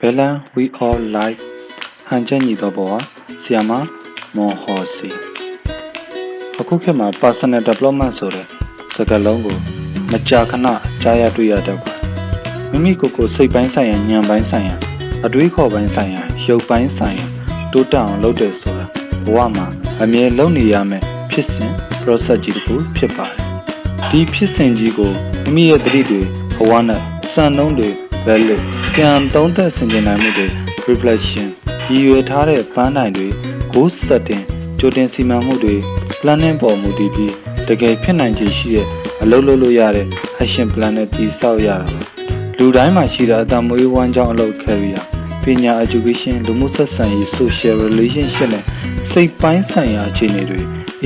Bella we all like ဟန်ချက်ညီတော့ပေါ်ဆီယာမမော်ဟော်စီအခုခေတ်မှာ personal development ဆိုတဲ့စကားလုံးကိုမကြာခဏကြားရတွေ့ရတတ်ပါမိမိကိုယ်ကိုစိတ်ပိုင်းဆိုင်ရာဉာဏ်ပိုင်းဆိုင်ရာအတွေးခေါ်ပိုင်းဆိုင်ရာရုပ်ပိုင်းဆိုင်ရာတိုးတက်အောင်လုပ်တယ်ဆိုတာဘဝမှာအမြဲလုပ်နေရမယ်ဖြစ်စဉ် process ကြီးတစ်ခုဖြစ်ပါတယ်ဒီဖြစ်စဉ်ကြီးကိုမိမိရဲ့တတိတွေဘဝနဲ့စံနှုန်းတွေ value ပြန်သုံးသပ်ဆင်ခြင်နိုင်မှုတွေ reflection ရည်ရွယ်ထားတဲ့ပန်းတိုင်တွေ goal setting ကြိုတင်စီမံမှုတွေ planning ပေါ်မူတည်ပြီးတကယ်ဖြစ်နိုင်ခြေရှိတဲ့အလုပ်လုပ်လို့ရတဲ့ action plan နဲ့တည်ဆောက်ရတာပါလူတိုင်းမှာရှိတဲ့အတမွေးဝမ်းကြောင်းအလုပ် career ပညာ education လူမှုဆက်ဆံရေး social relationship နဲ့စိတ်ပိုင်းဆိုင်ရာအခြေအနေတွေ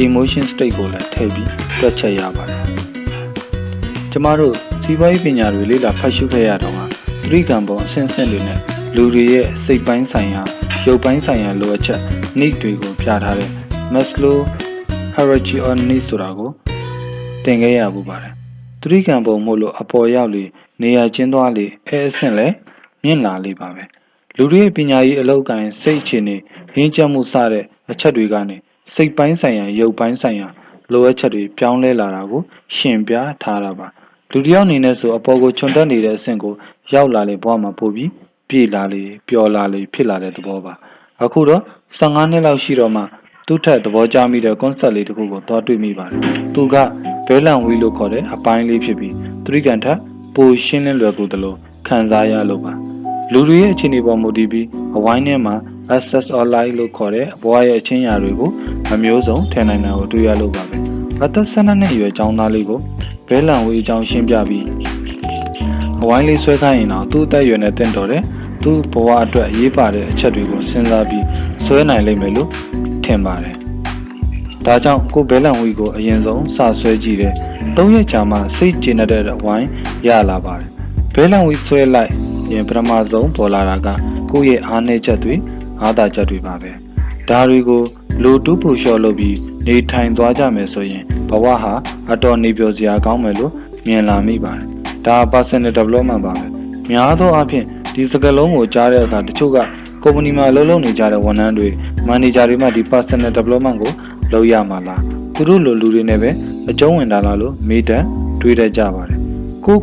emotion state ကိုလည်းထည့်ပြီးတွက်ချက်ရပါတယ်ကျမတို့စီးပွားရေးပညာတွေလေ့လာဖတ်ရှုခဲ့ရတော့သတိကံပေါ်အဆင့်ဆင့်တွေနဲ့လူတွေရဲ့စိတ်ပိုင်းဆိုင်ရာရုပ်ပိုင်းဆိုင်ရာလိုအပ်ချက် need တွေကိုပြထားတဲ့ Maslow hierarchy of needs ဆိုတာကိုသင်ခဲ့ရမှုပါတယ်သတိကံပုံမို့လို့အပေါ်ရောက်လေနေရာချင်းသွားလေအဲအဆင့်လဲမြင့်လာလေပါပဲလူတွေရဲ့ပညာရေးအလောက်ကိုင်းစိတ်အခြေအနေရင်းချက်မှုစတဲ့အချက်တွေကနေစိတ်ပိုင်းဆိုင်ရာရုပ်ပိုင်းဆိုင်ရာလိုအပ်ချက်တွေပြောင်းလဲလာတာကိုရှင်ပြထားတာပါလူတယောက်အနေနဲ့ဆိုအပေါ်ကိုခြုံတက်နေတဲ့အဆင့်ကိုရောက်လာလေဘဝမှာပို့ပြီးပြေးလာလေပျော်လာလေဖြစ်လာတဲ့သဘောပါအခုတော့15နှစ်လောက်ရှိတော့မှသူ့ထက်သဘောကျမိတဲ့ concept လေးတစ်ခုကိုသွားတွေ့မိပါတယ်သူကဘဲလန်ဝီလို့ခေါ်တဲ့အပိုင်းလေးဖြစ်ပြီးသတိကံထက်ပိုရှင်းလင်းလွယ်ကူတယ်လို့ခံစားရလို့ပါလူတွေရဲ့အခြေအနေပေါ်မူတည်ပြီးအဝိုင်းထဲမှာ access online လို့ခေါ်တဲ့အဘွားရဲ့အချင်းရာတွေကိုအမျိုးစုံထည့်နိုင်တာကိုတွေ့ရလို့ပါပဲအသက်12နှစ်အရွယ်ကျောင်းသားလေးကိုဘဲလန်ဝီအကြောင်းရှင်းပြပြီးအဝိုင်းလေးဆွဲခိုင်းရင်တော့သူ့အသက်အရွယ်နဲ့တင့်တော်တယ်သူ့ဘဝအတွက်အရေးပါတဲ့အချက်တွေကိုစဉ်းစားပြီးဆွဲနိုင်လိမ့်မယ်လို့ထင်ပါတယ်ဒါကြောင့်ကိုဘဲလန်ဝီကိုအရင်ဆုံးစဆွဲကြည့်တယ်3ရက်ကြာမှစိတ်ကျေနပ်တဲ့အဝိုင်းရလာပါတယ်ဘဲလန်ဝီဆွဲလိုက်ရင်ပထမဆုံးပေါ်လာတာကကိုယ့်ရဲ့အားနည်းချက်တွေအားသာချက်တွေပါပဲဒါတွေကိုလိုတူးဖို့လျှော့လုပ်ပြီးနေထိုင်သွားကြမယ်ဆိုရင်ဘဝဟာအတော်နေပျော်စရာကောင်းမယ်လို့မြင်လာမိပါတယ်ဒါ personal development ပါပဲများသောအားဖြင့်ဒီစကားလုံးကိုကြားတဲ့အခါတချို့ကကုမ္ပဏီမှာအလုပ်လုပ်နေကြတဲ့ဝန်ထမ်းတွေမန်နေဂျာတွေမှဒီ personal development ကိုလုပ်ရမှာလားသူတို့လိုလူတွေနဲ့ပဲအကျုံးဝင်တာလားလို့မေးတတ်တွေးတတ်ကြပါတယ်ကို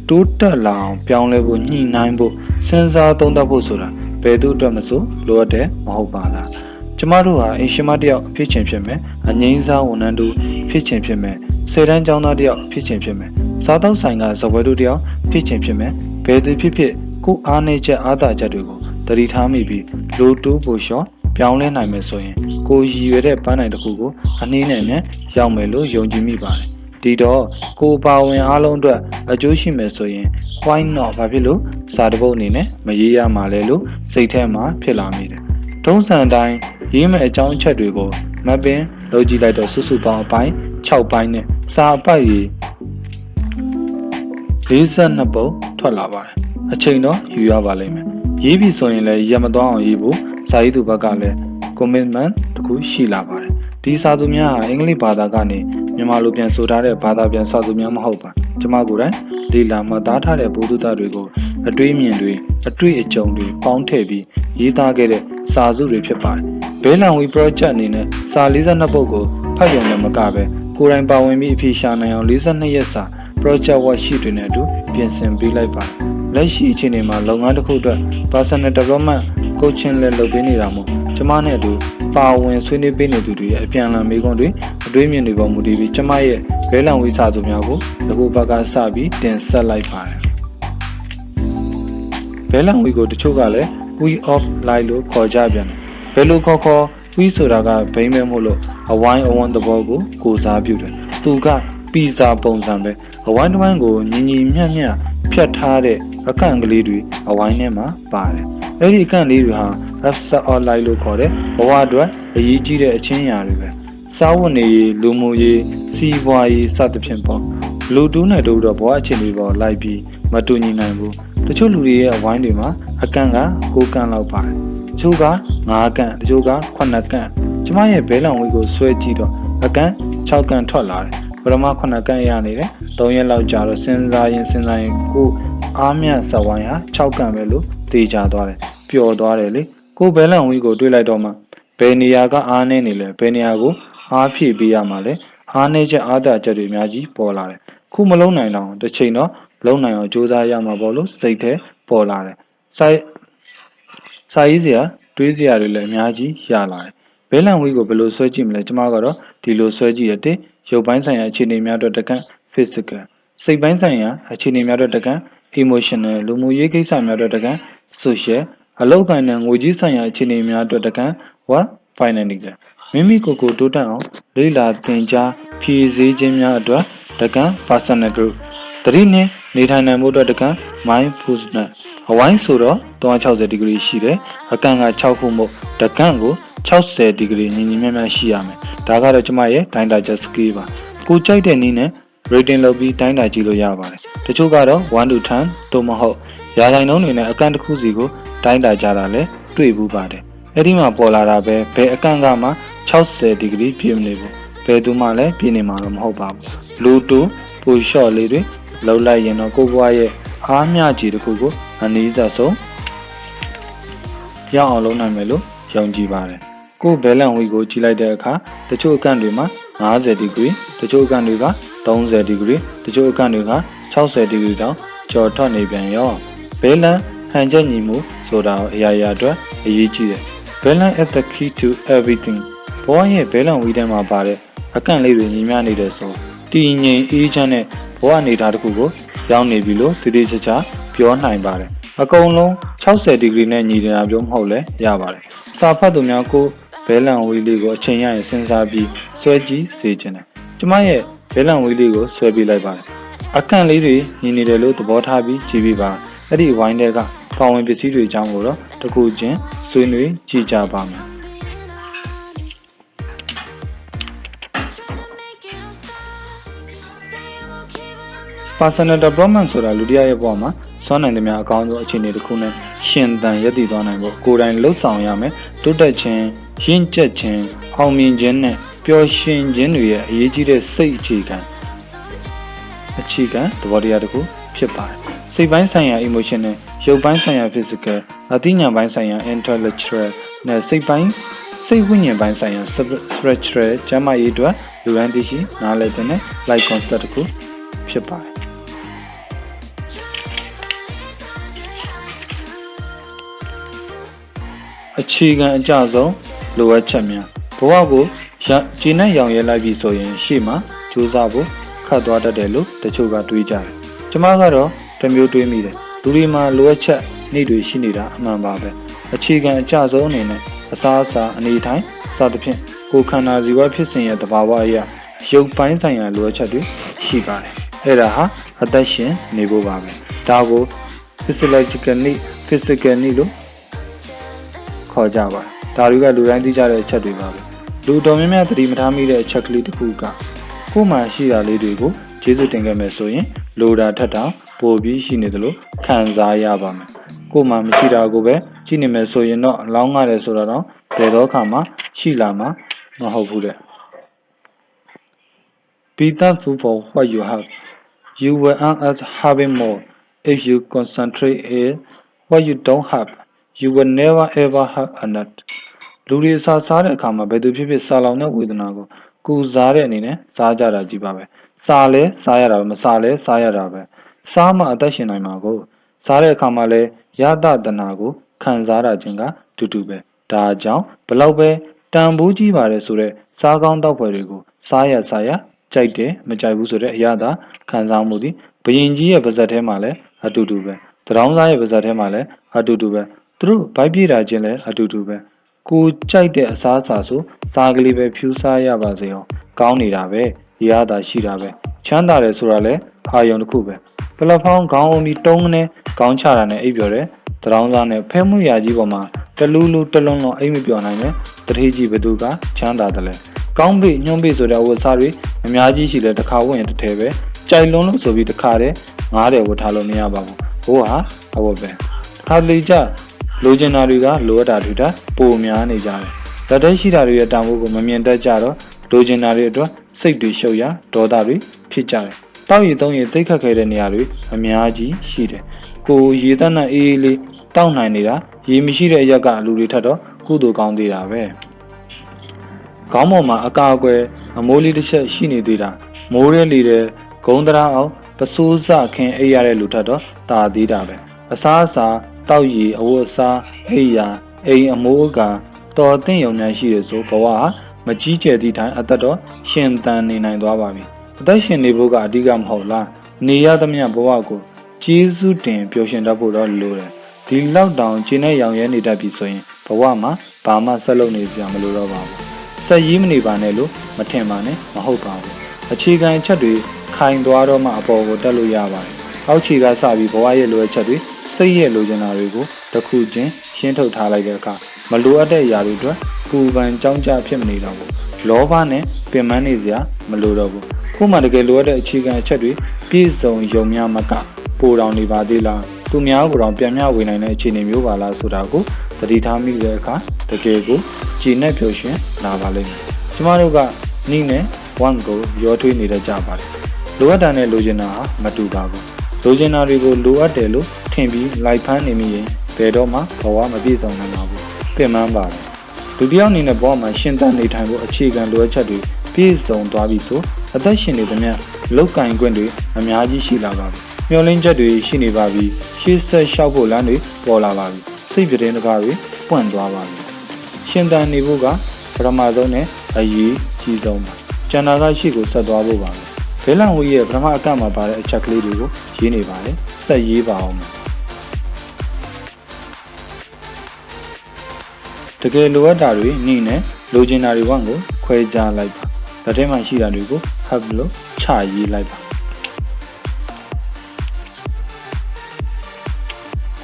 တိုးတက်လာအောင်ပြောင်းလဲဖို့ညှိနှိုင်းဖို့စဉ်းစားသုံးသပ်ဖို့ဆိုတာဘယ်သူအတွက်မဆိုလိုအပ်တယ်မဟုတ်ပါလားကျမတို့ဟာအင်ရှင်မတယောက်ဖြစ်ချင်ဖြစ်မယ်အငိမ့်စားဝန်ထမ်းတို့ဖြစ်ချင်ဖြစ်မယ်ဆယ်တန်းကျောင်းသားတယောက်ဖြစ်ချင်ဖြစ်မယ်စားတောက်ဆိုင်ကဇပွဲတို့တယောက်ဖြစ်ချင်ဖြစ်မယ်ဘယ်သူဖြစ်ဖြစ်ကိုအားနေချက်အားသာချက်တွေကိုတတိထားမိပြီးလိုတိုးဖို့လျှော့ပြောင်းလဲနိုင်မယ်ဆိုရင်ကိုရည်ရွယ်တဲ့ပန်းနိုင်တစ်ခုကိုအနည်းနဲ့နဲ့ရောက်မယ်လို့ယုံကြည်မိပါတယ်ဒီတော့ကိုပါဝင်အားလုံးအတွက်အကျိုးရှိမယ်ဆိုရင် why not ဘာဖြစ်လို့စာတပုတ်အနေနဲ့မရေးရမှာလဲလို့စိတ်ထဲမှာဖြစ်လာမိတယ်။ထုံးစံတိုင်းရေးမယ့်အကြောင်းအချက်တွေကိုမပင်လုပ်ကြည့်လိုက်တော့စုစုပေါင်းအပိုင်း6ပိုင်းနဲ့စာအပိုက်ကြီး42ပုံထွက်လာပါတယ်။အချိန်တော့ယူရပါလိမ့်မယ်။ရေးပြီဆိုရင်လည်းရမသွားအောင်ရေးဖို့စာရေးသူဘက်ကလည်း commitment တစ်ခုရှိလာပါတယ်။ဒီစာသူများဟာအင်္ဂလိပ်ဘာသာကနေမြန်မာလိုပြန်ဆိုထားတဲ့ဘာသာပြန်စာသူများမဟုတ်ပါကျမကိုယ်တိုင်လေ့လာမှတ်သားထားတဲ့ဘုဒ္ဓတာတွေကိုအတွေးမြင်တွေအတွေ့အကြုံတွေပေါင်းထည့်ပြီးရေးသားခဲ့တဲ့စာစုတွေဖြစ်ပါတယ်ဘဲလန်ဝီ project အနေနဲ့စာ42ပုဒ်ကိုဖတ်ရုံနဲ့မကပဲကိုယ်တိုင်ပါဝင်ပြီးအဖြေရှာနိုင်အောင်42ရက်စာ project worksheet တွေနဲ့အတူပြင်ဆင်ပေးလိုက်ပါတယ်လက်ရှိအခြေအနေမှာလုပ်ငန်းတစ်ခုအတွက် personal development coaching လည်းလုပ်ပေးနေတာမို့ကျမနဲ့အတူပါဝင်ဆွေးနွေးပေးနေသူတွေရဲ့အပြန်အလှန်မေးခွန်းတွေအတွေးမြင်တွေပေါ်မူတည်ပြီးကျမရဲ့ဘဲလန်ဝီစာသူများကိုအခုဘက်ကစပြီးတင်ဆက်လိုက်ပါတယ်ဘဲလန်ဝီကိုတချို့ကလည်း we of life လို့ခေါ်ကြပြန်တယ်ဘယ်လိုခေါ် we ဆိုတာကဘိမ့်မဲမို့လို့အဝိုင်းအဝန်းသဘောကိုစားပြုတယ်သူကပီဇာပုံစံပဲအဝိုင်းတစ်ဝိုင်းကိုညီညီမျှမျှဖြတ်ထားတဲ့အကန့်ကလေးတွေအဝိုင်းထဲမှာပါတယ်အဲ့ဒီအကန့်လေးတွေဟာ access online လို့ခေါ်တဲ့ဘဝအတွက်အရေးကြီးတဲ့အချင်းရာတွေပဲစားဝတ်နေရေးလူမှုရေးစီးပွားရေးစသဖြင့်ပေါ့လူတူးနဲ့တူတော့ဘဝအခြေအနေပေါ်လိုက်ပြီးမတူညီနိုင်ဘူးတချို့လူတွေရဲ့အဝိုင်းတွေမှာအကန့်က9ကန့်လောက်ပါတယ်တချို့က9ကန့်တချို့က9ကန့်ကျမရဲ့ဘဲလန်ဝီကိုဆွဲကြည့်တော့အကန့်6ကန့်ထွက်လာတယ်ပထမ9ကန့်ရနေတယ်3ရက်လောက်ကြာတော့စဉ်းစားရင်ကို အားမြတ်စဝိုင်းဟာ6ကန်ပဲလို့တေချာသွားတယ်ပျော်သွားတယ်လေကိုဘဲလန်ဝီကိုတွေးလိုက်တော့မှဘယ်နေရာကအားနေနေလဲဘယ်နေရာကိုအားဖြည့်ပေးရမှာလဲအားနေချက်အားသာချက်တွေအများကြီးပေါ်လာတယ်ခုမလုံးနိုင်တော့တစ်ချိန်တော့လုံးနိုင်အောင်စူးစမ်းရမှာပေါ့လို့စိတ်ထဲပေါ်လာတယ်စာရေးစရာတွေးစရာတွေလည်းအများကြီးရလာတယ်ဘဲလန်ဝီကိုဘယ်လိုဆွဲကြည့်မလဲကျမကတော့ဒီလိုဆွဲကြည့်ရတဲ့ရုပ်ပိုင်းဆိုင်ရာအခြေအနေများအတွက်တကန့် physical စိတ်ပိုင်းဆိုင်ရာအခြေအနေများအတွက်တကန့် emotional လူမှုရေးကိစ္စများအတွက်တကန့် social အလုပ်ကိုင်တဲ့ငွေကြီးဆိုင်ရာအခြေအနေများအတွက်တကန့် what financial မိမိကိုယ်ကိုတိုးတက်အောင်လေ့လာသင်ကြားဖြည့်ဆည်းခြင်းများအတွက်တကန့် personal growth တတိနဲ့နေထိုင်နိုင်မှုအတွက်တကန့် mindfulness အဝိုင်းဆိုတော့360 degree ရှိတယ်အကန့်က6ခုမို့တကန့်ကို60 degree ညီညီမျှမျှရှိရမယ်ဒါကတော့ကျမရဲ့ data jet scale ပါကိုကြိုက်တဲ့နည်းနဲ့ rating လုပ်ပြီးတိုင်းတာကြည့်လို့ရပါတယ်တချို့ကတော့1 to 10သို့မဟုတ်ရာခိုင်နှုန်းတွေနဲ့အကန့်တစ်ခုစီကိုတိုင်းတာကြတာလည်းတွေ့ဘူးပါတယ်အဲ့ဒီမှာပေါ်လာတာပဲဘယ်အကန့်ကမှ60 degree ပြည့်မနေဘူးဘယ်သူမှလည်းပြည့်နေမှာတော့မဟုတ်ပါဘူးလူတူပူလျှော့လေးတွေလောက်လိုက်ရင်တော့ကိုဘွားရဲ့အားမျှကြီးတစ်ခုကိုအနည်းဆုံးရအောင်လုပ်နိုင်မယ်လို့ယုံကြည်ပါတယ်ကိုဘဲလန်ဝီကိုကြည့်လိုက်တဲ့အခါတချို့အကန့်တွေမှာ50 degree တချို့အကန့်တွေက30 degree တချို့အကန့်တွေက60 degree တောင်ကျော်ထွက်နေပြန်ရောဘဲလန်ဟန်ချက်ညီမှုဆိုတာအရာရာအတွက်အရေးကြီးတယ် balance is the key to everything ဘဝရဲ့ဘဲလန်ဝီထဲမှာပါတဲ့အကန့်လေးတွေညီမျှနေတယ်ဆိုတည်ငြိမ်အေးချမ်းတဲ့ဘဝနေတာတစ်ခုကိုရောက်နေပြီလို့တည်တည်ချာချာပြောနိုင်ပါတယ်အကုန်လုံး60 degree နဲ့ညီနေတာမျိုးမဟုတ်လဲရပါတယ်စာဖတ်သူများကိုဘဲလန်ဝီလေးကိုအချိန်ရရင်စဉ်းစားပြီးဆွဲကြည့်စေချင်တယ်ကျမရဲ့ဘဲလန်ဝီလေးကိုဆွဲပေးလိုက်ပါတယ်အကန့်လေးတွေညီနေတယ်လို့သဘောထားပြီးကြည့်ပြီးပါအဲ့ဒီဝိုင်းတွေကပါဝင်ပစ္စည်းတွေအကြောင်းကိုတော့တစ်ခုချင်းဆွေးနွေးကြည့်ကြပါမယ် personal development ဆိုတာလူတစ်ယောက်ရဲ့ဘဝမှာစွမ်းနိုင်တဲ့များအကောင်းဆုံးအခြေအနေတစ်ခုနဲ့ရှင်သန်ရည်တည်သွားနိုင်ဖို့ကိုယ်တိုင်လှုပ်ဆောင်ရမယ်တိုးတက်ခြင်းရင့်ကျက်ခြင်းအောင်မြင်ခြင်းနဲ့ပျော်ရွှင်ခြင်းတွေရဲ့အရေးကြီးတဲ့စိတ်အခြေခံသဘောတရားတစ်ခုဖြစ်ပါတယ်စိတ်ပိုင်းဆိုင်ရာ emotional ရုပ်ပိုင်းဆိုင်ရာ physical အသိဉာဏ်ပိုင်းဆိုင်ရာ intellectual နဲ့စိတ်ဝိညာဉ်ပိုင်းဆိုင်ရာ spiritual ကျမ်းမာရေးအတွက်လူရန်သိရှိနားလည်တဲ့ life concept တစ်ခုဖြစ်ပါတယ်အခြေခံအကျဆုံးလိုအပ်ချက်များဘဝကိုဂျင်းနဲ့ရောင်ရဲလိုက်ပြီဆိုရင်ရှေ့မှာကြိုးစားဖို့ခတ်သွားတတ်တယ်လို့တချို့ကတွေးကြတယ်ကျမကတော့တစ်မျိုးတွေးမိတယ်လူတွေမှာလိုအပ်ချက်နေ့တွေရှိနေတာအမှန်ပါပဲအခြေခံအကျဆုံးအနေနဲ့အစားအစာအနေထိုင်စသဖြင့်ကိုယ်ခန္ဓာဇီဝဖြစ်စဉ်ရဲ့သဘာဝအရာရုပ်ပိုင်းဆိုင်ရာလိုအပ်ချက်တွေရှိပါတယ်အဲ့ဒါဟာအသက်ရှင်နေဖို့ပါပဲဒါကို physical need လို့ခေါ်ကြပါတယ်ဒါတွေကလူတိုင်းသိကြတဲ့အချက်တွေပါပဲလူတော်များများသတိမထားမိတဲ့အချက်ကလေးတစ်ခုကကိုယ်မှရှိတာလေးတွေကိုကျေးဇူးတင်ခဲ့မယ်ဆိုရင်လိုတာထက်တောင်ပိုပြီးရှိနေသလိုခံစားရပါမယ်ကိုယ်မှမရှိတာကိုပဲကြည့်နေမယ်ဆိုရင်တော့အလောင်းငှတယ်ဆိုတာတော့ဘယ်တော့မှရှိလာမှာမဟုတ်ဘူးတဲ့ Be thankful for what you have you will end up having more if you concentrate on what you don't have you will never ever have enough လူတွေစားတဲ့အခါမှာဘယ်သူဖြစ်ဖြစ်စားလောင်တဲ့ဝေဒနာကိုကုစားတဲ့အနေနဲ့စားကြတာကြီးပါပဲစားလဲစားရတာပဲမစားလဲစားရတာပဲစားမှအသက်ရှင်နိုင်မှာကိုစားတဲ့အခါမှာလဲရတတနာကိုခံစားရခြင်းကတူတူပဲဒါကြောင့်ဘလောက်ပဲတန်ဖိုးကြီးပါတယ်ဆိုတော့စားကောင်းတောက်ဖွယ်တွေကိုစားရကြိုက်တယ်မကြိုက်ဘူးဆိုတဲ့အရာသာခံစားမှုဒီဘယင်ကြီးရဲ့ပါဇက်ထဲမှာလဲအတူတူပဲတရောင်းသားရဲ့ပါဇက်ထဲမှာလဲအတူတူပဲသူတို့ဗိုက်ပြေးတာချင်းလဲအတူတူပဲကိုကြိုက်တဲ့အစားအစာဆိုစားကလေးပဲဖြူစားရပါစေအောင်ကောင်းနေတာပဲရတာရှိတာပဲချမ်းသာတယ်ဆိုတာလဲအာယုံတစ်ခုပဲပလက်ဖောင်းခေါင်းအုံးပြီးတုံးနဲ့ခေါင်းချတာနဲ့အိပ်ပျော်တယ်တရောင်းသားနဲ့ဖဲမှုရာကြီးပေါ်မှာတလူးလူတလုံးလုံးအိပ်မပျော်နိုင်တယ်တထေးကြီးဘသူကချမ်းသာတယ်လဲကောင်းပြီညွှန်းပြီဆိုတဲ့ဝတ်စားတွေအများကြီးရှိလဲတစ်ခါဝတ်ရင်တစ်ထည်ပဲကြိုက်လုံးလို့ဆိုပြီးတစ်ခါတည်းငားတယ်ဝတ်ထားလို့မရပါဘူးဘိုးဟာအဝတ်ပဲခါလေကြလိုချင်တာတွေကလိုအပ်တာတွေကပိုများနေကြတယ်လက်တည်းရှိတာတွေရဲ့တန်ဖိုးကိုမမြင်တတ်ကြတော့လိုချင်တာတွေအတွက်စိတ်တွေရှုပ်ရဒေါသတွေဖြစ်ကြတယ်တောက်ရည်သုံးရည်သိခတ်ခဲ့တဲ့နေရာတွေအများကြီးရှိတယ် ကိုရေတန်းနဲ့အေးအေးလေးတောက်နိုင်နေတာရေမရှိတဲ့အရက်ကလူတွေထက်တော့ကုသိုလ်ကောင်းသေးတာပဲခေါင်းပေါ်မှာအကာအကွယ်အမိုးလေးတစ်ချက်ရှိနေသေးတာမိုးရဲလေတဲ့ဂုံးတရားအောင်ပစိုးစခင်းအိပ်ရတဲ့လူထက်တော့တာသေးတာပဲအစားအစာတောက်ရည်အဝတ်အစားအိပ်ရာအိမ်အမိုးအကာတော်အသင့်ရုံများရှိတယ်ဆိုဘဝဟာမကြီးကျယ်သည့်တိုင်အသက်တော့ရှင်သန်နေနိုင်သွားပါပြီအသက်ရှင်နေဖို့ကအဓိကမဟုတ်လားနေရသမျှဘဝကိုကျေးဇူးတင်ပျော်ရွှင်တတ်ဖို့တော့လိုတယ်ဒီလောက်တောင်ခြေနဲ့ရောင်ရဲနေတတ်ပြီဆိုရင်ဘဝမှာဘာမှဆက်လုပ်နေကြမလို့တော့ပါဘူးဆက်ရေးမနေပါနဲ့လို့မထင်ပါနဲ့မဟုတ်ပါဘူးအခြေခံချက်တွေခိုင်သွားတော့မှအပေါ်ကိုတက်လို့ရပါတယ်အောက်ခြေကစပြီးဘဝရဲ့လိုအပ်ချက်တွေစိတ်ရဲ့လိုချင်တာတွေကိုတစ်ခုချင်းရှင်းထုတ်ထားလိုက်တဲ့အခါမလိုအပ်တဲ့အရာတွေအတွက်ပူပန်ကြောင်းကြဖြစ်မနေတော့ဘူးလောဘနဲ့ပင်ပန်းနေစရာမလိုတော့ဘူးခုမှတကယ်လိုအပ်တဲ့အခြေခံအချက်တွေပြည့်စုံယုံများမကပိုတော်နေပါသေးလားသူများကိုတော့ပြန်မျှဝေနိုင်တဲ့အခြေအနေမျိုးပါလားဆိုတာကိုသတိထားမိတဲ့အခါတကယ်ကိုကြည်နဲ့ပျော်ရွှင်လာပါလိမ့်မယ်ကျမတို့ကနိနဲ့ဝမ်ကိုရောထွေးနေတတ်ကြပါတယ်လိုအပ်တာနဲ့လိုချင်တာဟာမတူပါဘူးလိုချင်တာတွေကိုလိုအပ်တယ်လို့ထင်ပြီးလိုက်ဖမ်းနေမိရင်ဘယ်တော့မှဘဝမပြည့်စုံနိုင်ပါဘူးပြင်ပန်းပါတယ်လူတစ်ယောက်အနေနဲ့ဘဝမှာရှင်သန်နေထိုင်ဖို့အခြေခံလိုအပ်ချက်တွေပြည့်စုံသွားပြီဆိုအသက်ရှင်နေသမျှလောက်ကင်ခွင့်တွေအများကြီးရှိလာပါပြီမျောလင်းချက်တွေရှိနေပါပြီရှေ့ဆက်လျှောက်ဖို့လမ်းတွေပေါ်လာပါပြီစိတ်ပြတင်းတကားတွေပွင့်သွားပါပြီရှင်သန်နေဖို့ကပထမဆုံးနဲ့အရေးကြီးဆုံးပါကျန်တာကရှိကိုဆက်သွားဖို့ပါဘဲလန်ဝီရဲ့ပထမအကန့်မှာပါတဲ့အချက်ကလေးတွေကိုရေးနေပါတယ်ဆက်ရေးပါအောင်တကယ်လိုအပ်တာတွေနိနဲ့လိုချင်တာတွေဝန့်ကိုခွဲခြားလိုက်ပါလက်ထဲမှာရှိတာတွေကိုဟပ်လို့ချရေးလိုက်ပါ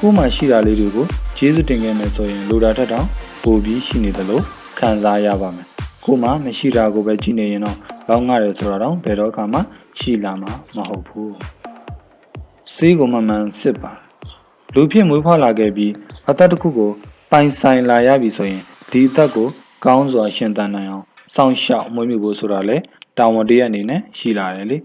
ကိုယ်မှာရှိတာလေးတွေကိုကျေးဇူးတင်ခဲ့မယ်ဆိုရင်လိုတာထက်တောင်ပိုပြီးရှိနေတယ်လို့ခံစားရပါမယ်ကိုယ်မှာမရှိတာကိုပဲကြည့်နေရင်တော့လောင်းငရတယ်ဆိုတော့ဘယ်တော့မှရှိလာမှာမဟုတ်ဘူးစေးကိုမှန်စစ်ပါလူဖြစ်မွေးဖွားလာခဲ့ပြီးအသက်တစ်ခုကိုပိုင်ဆိုင်လာရပြီဆိုရင်ဒီအသက်ကိုကောင်းစွာရှင်သန်နိုင်အောင်စောင့်ရှောက်မွေးမြူဖို့ဆိုတာလေတာဝန်တရအနေနဲ့ရှိလာတယ်လေ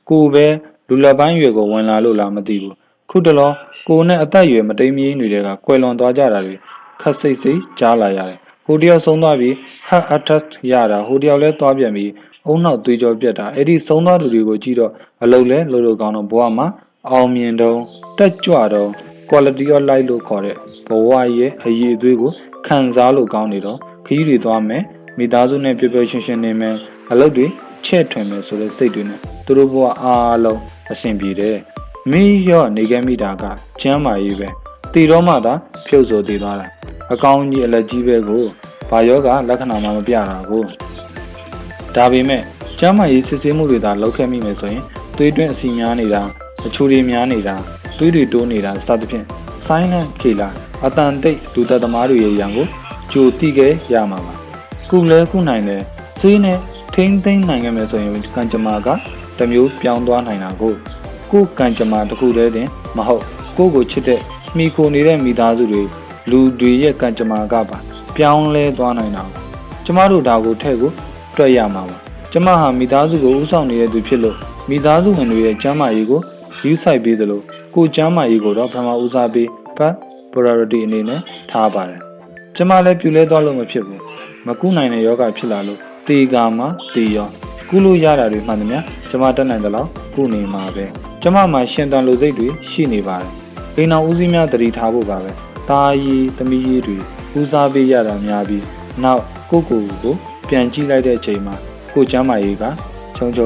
ကိုပဲလူလက်ပိုင်းရွယ်ကိုဝင်လာလို့လားမသိဘူးခုတလောကိုနဲ့အသက်အရွယ်မတိမ်မရင်းတွေကကွယ်လွန်သွားကြတာတွေခက်စိတ်စိတ်ကြားလာရတယ်ဟိုတယောက်ဆုံးသွားပြီးဟတ်အထက်ရတာဟိုတယောက်လဲသွားပြန်ပြီးအုံနောက်သွေးကြောပြတ်တာအဲ့ဒီဆုံးသွားသူတွေကိုကြည့်တော့အလုံးလဲလို့လို့ကောင်းတော့ဘဝမှာအောင်မြင်တော့တက်ကြွတော့ quality of life လို့ခေါ်တဲ့ဘဝရဲ့အရေးအသွေးကိုခံစားလို့ကောင်းနေတော့ခရီးတွေသွားမယ်မိသားစုနဲ့ပျော်ပျော်ရွှင်ရွှင်နေမယ်အလုပ်တွေချဲ့ထွင်မယ်ဆိုတဲ့စိတ်တွေနဲ့သူတို့ဘဝအားလုံးအဆင်ပြေတယ်မိရော့နေခဲ့မိတာကကျမ်းမာရေးပဲတည်တော့မှသာဖြုတ်ဆိုတည်သွားတာအကောင်းကြီးအလက်ကြီးပဲကိုဘာယောဂလက္ခဏာမှမပြတာကိုဒါပေမဲ့ကျမ်းမာရေးစစ်ဆေးမှုတွေသာလုပ်ခဲ့မိမယ်ဆိုရင်သွေးတွင်းအဆီများနေတာအချိုတွေများနေတာသွေးတွေတိုးနေတာစသဖြင့်ဆိုင်းနဲ့ခေလာအတန်တိတ်လူသက်သမားတွေရဲ့ရန်ကိုကြိုတိခဲ့ရမှာပါခုလဲခုနိုင်တယ်သေးနဲ့ထိမ့်သိမ့်နိုင်ခဲ့မယ်ဆိုရင်ကံကြမ္မာကတမျိုးပြောင်းသွားနိုင်တာကိုကံကြမ္မာတစ်ခုတည်းတင်မဟုတ်ကိုချစ်တဲ့မိခိုနေတဲ့မိသားစုတွေလူတွေရဲ့ကံကြမ္မာကပါပြောင်းလဲသွားနိုင်တာကျမတို့ဒါကိုထည့်ကိုတွက်ရမှာပါကျမဟာမိသားစုကိုဥဆောင်နေတဲ့သူဖြစ်လို့မိသားစုဝင်တွေရဲ့ကျမ်းမာရေးကိုယူဆိုင်ပေးသလိုကိုကျမ်းမာရေးကိုတော့ပထမဦးစားပေး priority အနေနဲ့ထားပါတယ်ကျမလည်းပြူလဲသွားလို့မဖြစ်ဘူးမကူနိုင်တဲ့ယောဂဖြစ်လာလို့တေကာမှာတေရောကုလို့ရတာတွေမှန်သမျှကျမတက်နိုင်သလောက်ကုနေမှာပဲကျမမှာရှင်တန်လိုစိတ်တွေရှိနေပါတယ်အိမ်တော်ဦးစီးများတတိထားဖို့ပါပဲတာရီသမီးရီတွေဦးစားပေးရတာများပြီးနောက်ကိုပြန်ကြည့်လိုက်တဲ့အချိန်မှာကိုကျမ်းမာရေးကချုံကြ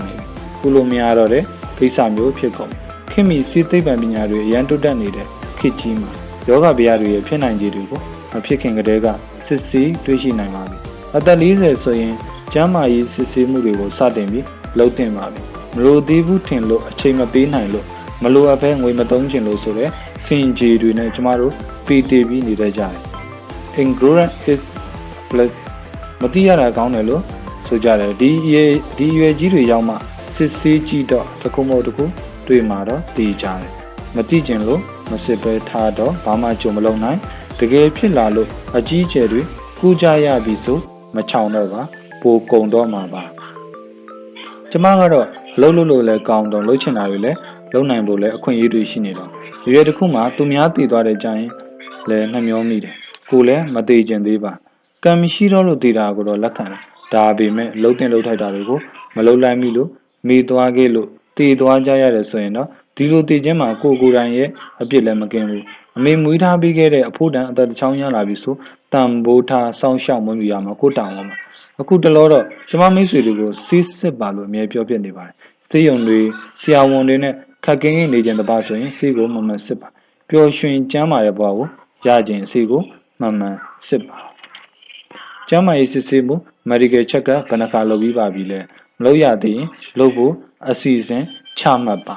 နေပြီကုလို့မရတော့တဲ့ကိစ္စမျိုးဖြစ်ကုန်ခင်မီစီသိပ္ပံပညာတွေအရန်တိုးတက်နေတဲ့ခေတ်ကြီးမှာယောဂဗျာတွေရဲ့ဖြစ်နိုင်ခြေတွေကိုမဖြစ်ခင်ကတည်းကစစ်ဆေးတွေ့ရှိနိုင်ပါပြီအသက်40ဆိုရင်ကျမ်းမာရေးစစ်ဆေးမှုတွေကိုစတင်ပြီးလုပ်တင်ပါပြီမလိုသေးဘူးထင်လို့အချိန်မပေးနိုင်လို့မလိုအပ်ဘဲငွေမသုံးချင်လို့ဆိုတဲ့စင်ကြေတွေနဲ့ကျမတို့ပေတေပြီးနေတတ်ကြတယ် Ingredient is plus မတိရတာကောင်းတယ်လို့ဆိုကြတယ်ဒီရွယ်ကြီးတွေရောက်မှစစ်ဆေးကြည့်တော့တစ်ခုမဟုတ်တစ်ခုတွေ့မှာတော့သိကြတယ်မတိကျင်လို့မစစ်ပဲထားတော့ဘာမှကြုံမလုံးနိုင်တကယ်ဖြစ်လာလို့အကြီးကျယ်တွေကူးကြရပြီဆိုမချောင်တော့ပါပိုကုံတော့မှာပါကျမကတော့လှုပ်လို့လည်းကောင်းတော့လှုပ်ချင်တာတွေလည်းလုံနိုင်ဖို့လည်းအခွင့်အရေးတွေရှိနေတော့ ရွယ်တစ်ခုမှသူများတည်သွားတဲ့ကြရင်လည်းနှမျောမိတယ်ကိုလည်းမသေးကျင်သေးပါကံမရှိတော့လို့တည်တာကိုတော့လက်ခံတယ်ဒါပေမဲ့လှုပ်တင်လှုပ်ထိုက်တာတွေကိုမလှုပ်လိုက်မိလို့မိသွားခဲ့လို့တည်သွားကြရတယ်ဆိုရင်တော့ဒီလိုတည်ခြင်းမှာကိုယ်တိုင်ရဲ့အပြစ်လည်းမကင်းဘူးအမေမွေးထားပြီးခဲ့တဲ့အဖို့တန်အသက်တစ်ချောင်းရလာပြီဆိုတန်ဖိုးထားစောင့်ရှောက်မွေးမြူရမှာကိုတောင်းပါမှာအခုတလောတော့ကျမမိတ်ဆွေတွေကိုစီးစစ်ပါလို့အမြဲပြောပြနေပါတယ်စေးရုံတွေဆရာဝန်တွေနဲ့ခက်ကင်းနေခြင်းတပါဆိုရင်စေးကိုမမှန်စစ်ပါပျော်ရွှင်ကျမ်းမာတဲ့ဘဝကိုရခြင်းစေးကိုမှန်စစ်ပါကျမ်းမာရေးစစ်ဆေးမှု medical check up ဘယ်နှခါလုပ်ပြီးပါပြီလဲမလုပ်ရသေးရင်လုပ်ဖို့အစီအစဉ်ချမှတ်ပါ